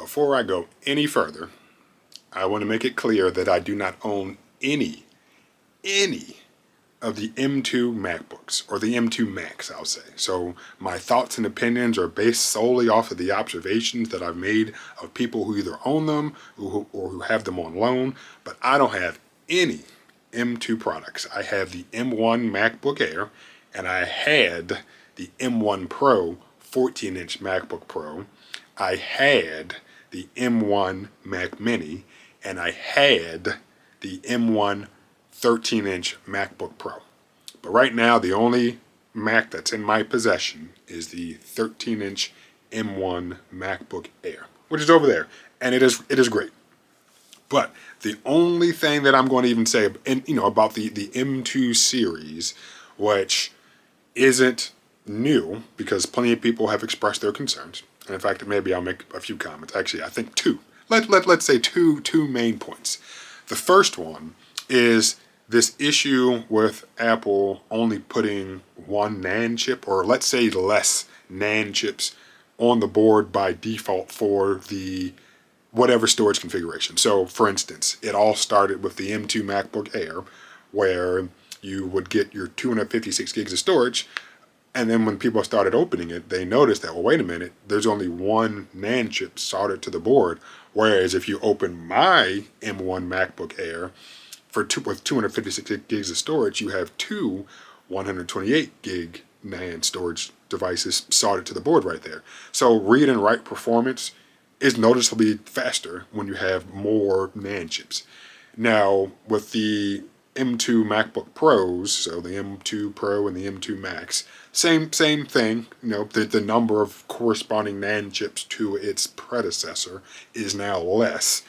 Before I go any further, I want to make it clear that I do not own any of the M2 MacBooks, or the M2 Macs, I'll say. So my thoughts and opinions are based solely off of the observations that I've made of people who either own them or who have them on loan, but I don't have any M2 products. I have the M1 MacBook Air, and I had the M1 Pro 14-inch MacBook Pro. I had the M1 Mac Mini, and I had the M1 13-inch MacBook Pro. But right now, the only Mac that's in my possession is the 13-inch M1 MacBook Air, which is over there, and it is great. But the only thing that I'm going to even say, about the M2 series, which isn't new, because plenty of people have expressed their concerns, and in fact, maybe I'll make a few comments. Actually, I think two. Let's say two main points. The first one is this issue with Apple only putting one NAND chip, or let's say less NAND chips, on the board by default for the whatever storage configuration. So for instance, it all started with the M2 MacBook Air, where you would get your 256 gigs of storage, and then when people started opening it, they noticed that, well, wait a minute, there's only one NAND chip soldered to the board, whereas if you open my M1 MacBook Air, with 256 gigs of storage, you have two 128 gig NAND storage devices soldered to the board right there. So read and write performance is noticeably faster when you have more NAND chips. Now, with the M2 MacBook Pros, so the M2 Pro and the M2 Max, same thing. The number of corresponding NAND chips to its predecessor is now less.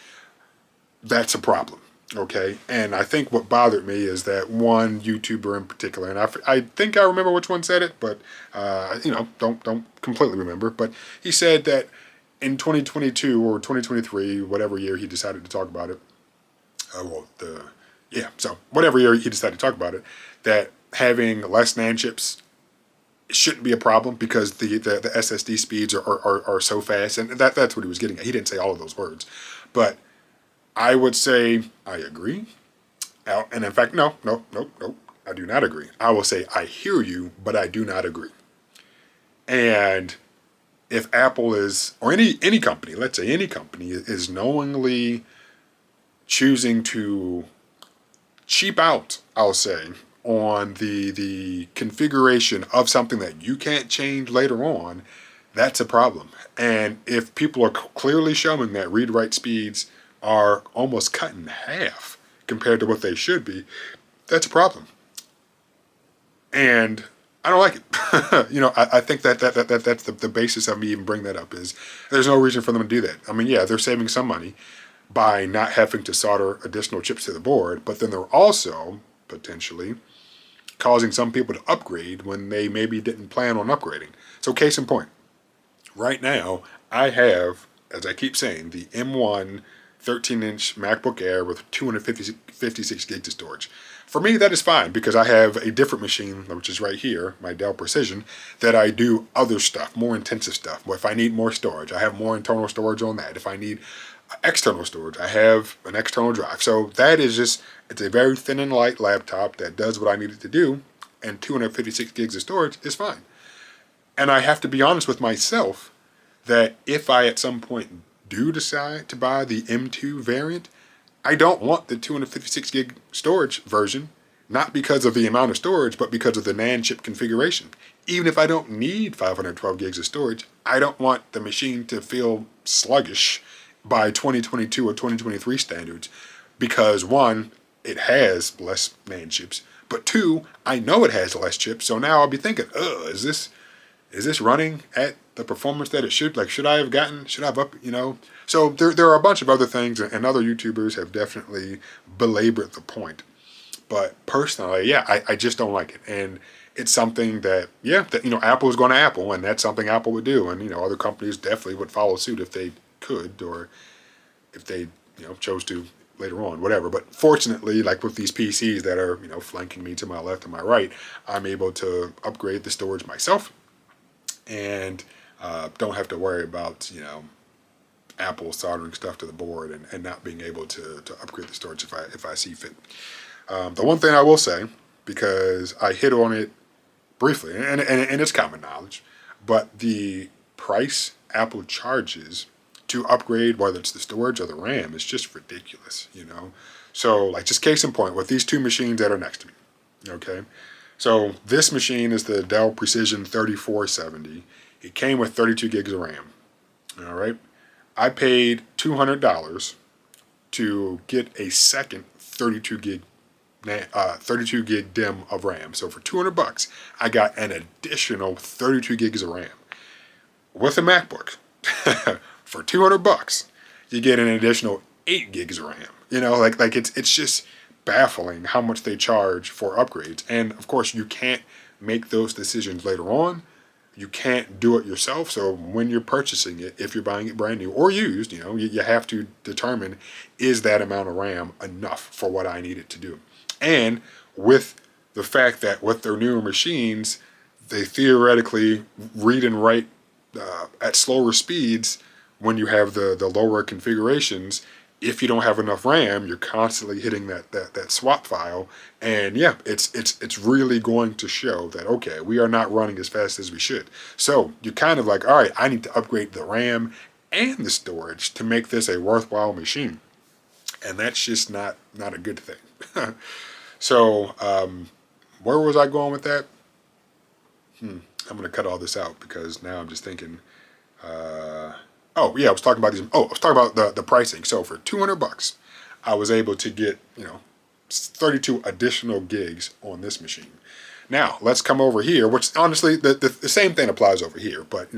That's a problem. Okay, and I think what bothered me is that one YouTuber in particular, and I think I remember which one said it, but don't completely remember. But he said that in 2022 or 2023, whatever year he decided to talk about it, so whatever year he decided to talk about it, that having less NAND chips shouldn't be a problem because the SSD speeds are so fast, and that's what he was getting at. He didn't say all of those words, but I would say I agree. And in fact, no, I do not agree. I will say I hear you, but I do not agree. And if Apple is, or any company, let's say any company, is knowingly choosing to cheap out, I'll say, on the configuration of something that you can't change later on, that's a problem. And if people are clearly showing that read-write speeds are almost cut in half compared to what they should be, that's a problem. And I don't like it. I think that's the basis of me even bringing that up, is there's no reason for them to do that. I mean, yeah, they're saving some money by not having to solder additional chips to the board, but then they're also potentially causing some people to upgrade when they maybe didn't plan on upgrading. So case in point, right now I have, as I keep saying, the M1 13-inch MacBook Air with 256 gigs of storage. For me, that is fine because I have a different machine, which is right here, my Dell Precision, that I do other stuff, more intensive stuff. If I need more storage, I have more internal storage on that. If I need external storage, I have an external drive. So that is just, it's a very thin and light laptop that does what I need it to do, and 256 gigs of storage is fine. And I have to be honest with myself that if I at some point do decide to buy the M2 variant, I don't want the 256 gig storage version, not because of the amount of storage, but because of the NAND chip configuration. Even if I don't need 512 gigs of storage, I don't want the machine to feel sluggish by 2022 or 2023 standards, because one, it has less NAND chips, but two, I know it has less chips, so now I'll be thinking, is this running at the performance that it should? Like, should I have up, So there are a bunch of other things, and other YouTubers have definitely belabored the point. But personally, yeah, I just don't like it. And it's something that Apple is going to Apple, and that's something Apple would do. And, other companies definitely would follow suit if they could, or if they, chose to later on, whatever. But fortunately, like with these PCs that are, flanking me to my left and my right, I'm able to upgrade the storage myself and don't have to worry about, Apple soldering stuff to the board and not being able to upgrade the storage if I see fit. The one thing I will say, because I hit on it briefly, and it's common knowledge, but the price Apple charges to upgrade, whether it's the storage or the RAM, is just ridiculous, you know? So, like, just case in point, with these two machines that are next to me, okay? So, this machine is the Dell Precision 3470. It came with 32 gigs of RAM, all right? I paid $200 to get a second 32 gig 32 gig DIMM of RAM. So for $200, I got an additional 32 gigs of RAM. With a MacBook, for $200, you get an additional 8 gigs of RAM. You know, like it's just baffling how much they charge for upgrades. And of course, you can't make those decisions later on. You can't do it yourself. So when you're purchasing it, if you're buying it brand new or used, you know, you have to determine, is that amount of RAM enough for what I need it to do? And with the fact that with their newer machines, they theoretically read and write at slower speeds when you have the lower configurations. If you don't have enough RAM, you're constantly hitting that swap file, and yeah, it's really going to show that, okay, we are not running as fast as we should. So you're kind of like, all right, I need to upgrade the RAM and the storage to make this a worthwhile machine, and that's just not a good thing. So where was I going with that? I'm going to cut all this out because now I'm just thinking. Oh yeah, I was talking about these. Oh, I was talking about the pricing. So for $200, I was able to get 32 additional gigs on this machine. Now let's come over here, which honestly the same thing applies over here, but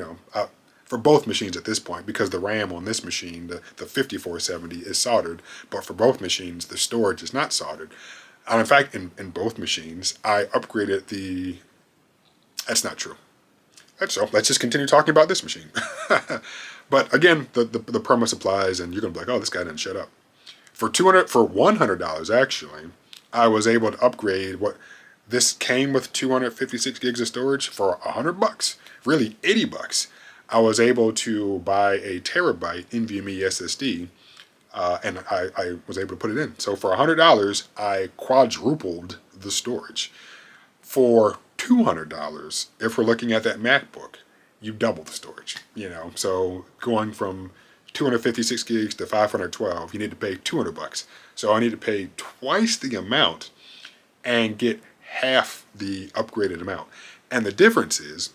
for both machines at this point, because the RAM on this machine, the 5470, is soldered, but for both machines the storage is not soldered. And in fact, in both machines, I upgraded the. That's not true. So let's just continue talking about this machine. But again, the premise applies, and you're gonna be like, oh, this guy didn't shut up. For $100 actually, I was able to upgrade what this came with 256 gigs of storage for $100. Really, $80. I was able to buy a terabyte NVMe SSD, and I was able to put it in. So for $100, I quadrupled the storage. For $200, if we're looking at that MacBook, you double the storage, So going from 256 gigs to 512, you need to pay $200. So I need to pay twice the amount and get half the upgraded amount. And the difference is,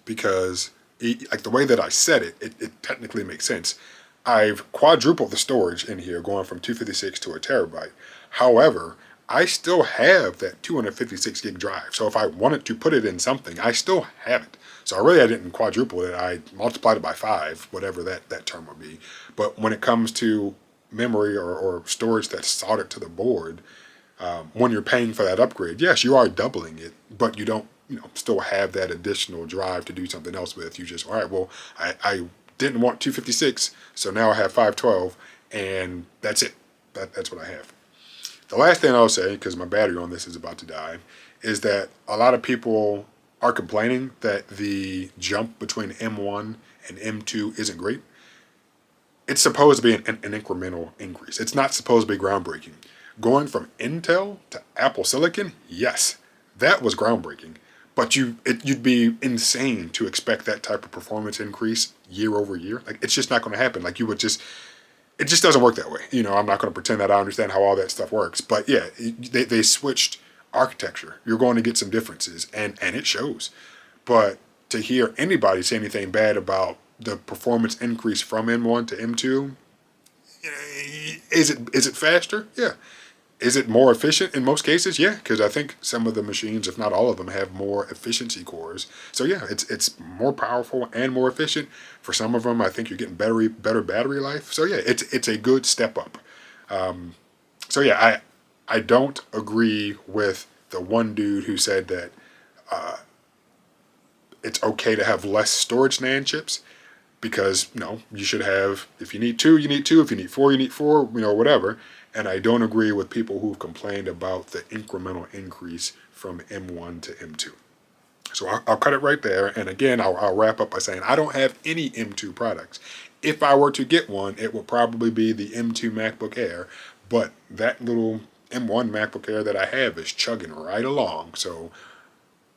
because like the way that I said it technically makes sense. I've quadrupled the storage in here, going from 256 to a terabyte. However, I still have that 256 gig drive. So if I wanted to put it in something, I still have it. So I didn't quadruple it. I multiplied it by 5, whatever that term would be. But when it comes to memory or storage that's soldered to the board, when you're paying for that upgrade, yes, you are doubling it, but you don't, still have that additional drive to do something else with. You just, all right, well, I didn't want 256, so now I have 512, and that's it. That's what I have. The last thing I'll say, because my battery on this is about to die, is that a lot of people are complaining that the jump between M1 and M2 isn't great. It's supposed to be an incremental increase. It's not supposed to be groundbreaking. Going from Intel to Apple Silicon, yes, that was groundbreaking. But you'd be insane to expect that type of performance increase year over year. Like, it's just not going to happen. Like, it just doesn't work that way. I'm not going to pretend that I understand how all that stuff works. But yeah, they switched architecture. You're going to get some differences, and it shows. But to hear anybody say anything bad about the performance increase from M1 to M2, is it faster? Yeah. Is it more efficient in most cases? Yeah, because I think some of the machines, if not all of them, have more efficiency cores. So yeah, it's more powerful and more efficient. For some of them, I think you're getting better battery life. So yeah, it's a good step up. So yeah, I don't agree with the one dude who said that it's okay to have less storage NAND chips, because you should have, if you need 2, you need 2. If you need 4, you need 4. Whatever. And I don't agree with people who've complained about the incremental increase from M1 to M2. So I'll cut it right there. And again, I'll wrap up by saying I don't have any M2 products. If I were to get one, it would probably be the M2 MacBook Air. But that little M1 MacBook Air that I have is chugging right along. So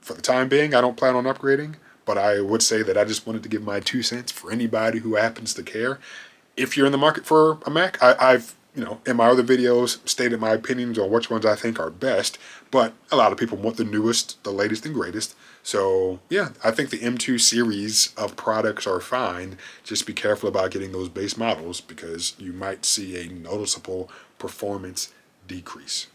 for the time being, I don't plan on upgrading. But I would say that I just wanted to give my 2 cents for anybody who happens to care. If you're in the market for a Mac, I've in my other videos stated my opinions on which ones I think are best, but a lot of people want the newest, the latest and greatest. So yeah, I think the M2 series of products are fine. Just be careful about getting those base models because you might see a noticeable performance decrease.